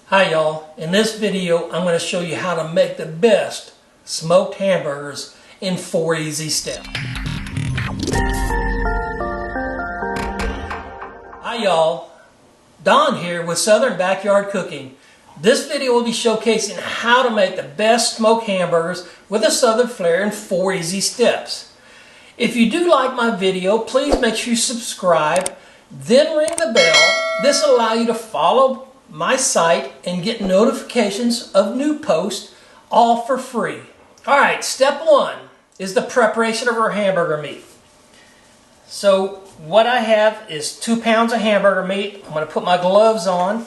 Hi y'all, in this video I'm going to show you how to make the best smoked hamburgers in 4 easy steps. Hi y'all, Don here with Southern Backyard Cooking. This video will be showcasing how to make the best smoked hamburgers with a Southern flair in 4 easy steps. If you do like my video, please make sure you subscribe, then ring the bell. This will allow you to follow my site and get notifications of new posts, all for free. Alright, step one is the preparation of our hamburger meat. So what I have is 2 pounds of hamburger meat. I'm going to put my gloves on.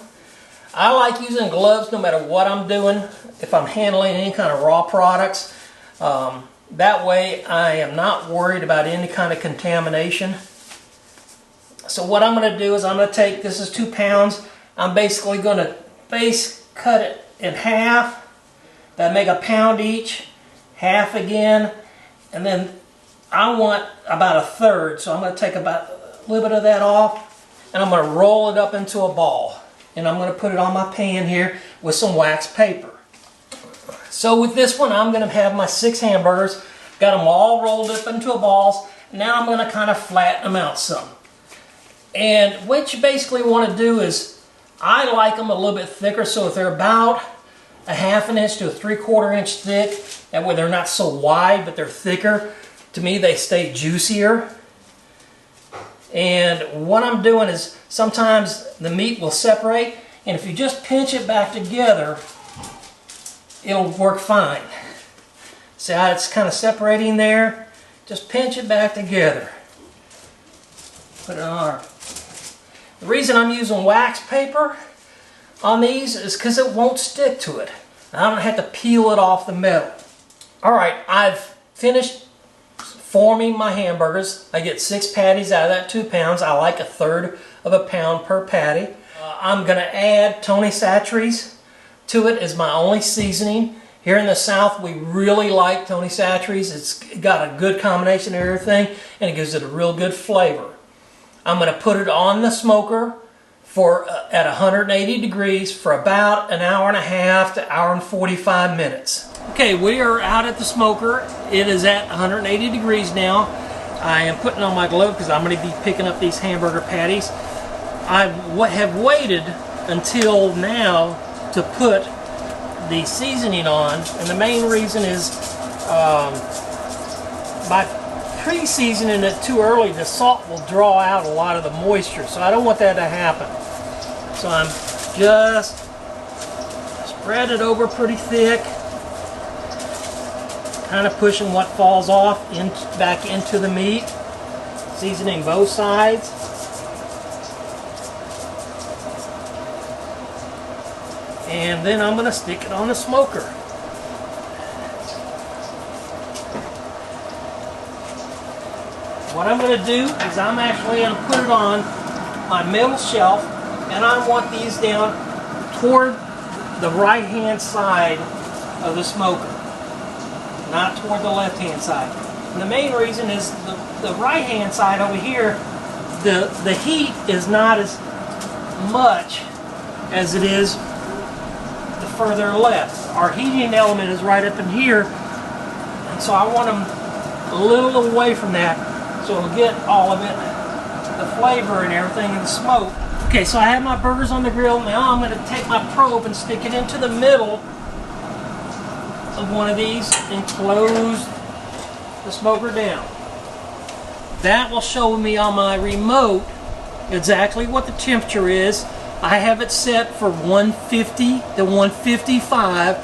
I like using gloves no matter what I'm doing, if I'm handling any kind of raw products. That way I am not worried about any kind of contamination. So what I'm going to do is I'm going to take, this is 2 pounds, I'm basically going to base cut it in half. That make a pound each, half again, and then I want about a third, so I'm going to take about a little bit of that off, and I'm going to roll it up into a ball. And I'm going to put it on my pan here with some wax paper. So with this one, I'm going to have my 6 hamburgers, got them all rolled up into balls. Now I'm going to kind of flatten them out some. And what you basically want to do is, I like them a little bit thicker, so if they're about a 1/2 inch to a 3/4 inch thick, that way they're not so wide, but they're thicker. To me, they stay juicier. And what I'm doing is, sometimes the meat will separate, and if you just pinch it back together, it'll work fine. See how it's kind of separating there? Just pinch it back together. Put it on our... The reason I'm using wax paper on these is because it won't stick to it. I don't have to peel it off the metal. Alright, I've finished forming my hamburgers. I get 6 patties out of that 2 pounds. I like 1/3 of a pound per patty. I'm going to add Tony Chachere's to it as my only seasoning. Here in the South, we really like Tony Chachere's. It's got a good combination of everything, and it gives it a real good flavor. I'm going to put it on the smoker for at 180 degrees for about an 1.5 to 1:45 minutes. Okay, we are out at the smoker. It is at 180 degrees now. I am putting on my glove because I'm going to be picking up these hamburger patties. I have waited until now to put the seasoning on, and the main reason is by pre-seasoning it too early, the salt will draw out a lot of the moisture, so I don't want that to happen. So I'm just spread it over pretty thick, kind of pushing what falls off back into the meat, seasoning both sides. And then I'm going to stick it on the smoker. What I'm going to do is I'm actually going to put it on my middle shelf, and I want these down toward the right-hand side of the smoker, not toward the left-hand side. And the main reason is the right-hand side over here, the heat is not as much as it is the further left. Our heating element is right up in here, and so I want them a little away from that, so it'll get all of it, the flavor and everything in the smoke. Okay, so I have my burgers on the grill. Now I'm going to take my probe and stick it into the middle of one of these and close the smoker down. That will show me on my remote exactly what the temperature is. I have it set for 150 to 155.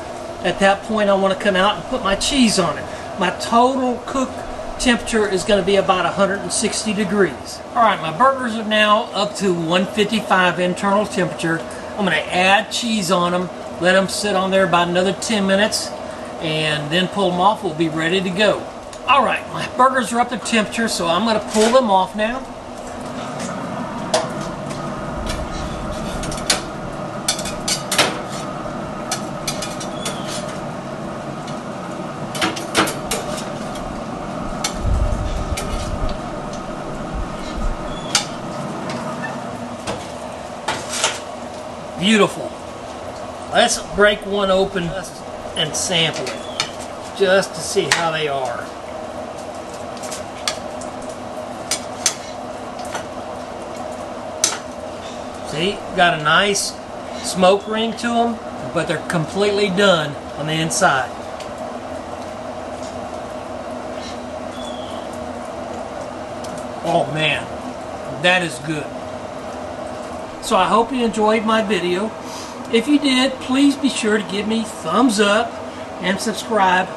At that point I want to come out and put my cheese on it. My total cook temperature is going to be about 160 degrees. Alright, my burgers are now up to 155 internal temperature. I'm going to add cheese on them, let them sit on there about another 10 minutes, and then pull them off. We'll be ready to go. Alright, my burgers are up to temperature, so I'm going to pull them off now. Beautiful. Let's break one open and sample it, just to see how they are. See, got a nice smoke ring to them, but they're completely done on the inside. Oh man, that is good. So I hope you enjoyed my video. If you did, please be sure to give me thumbs up and subscribe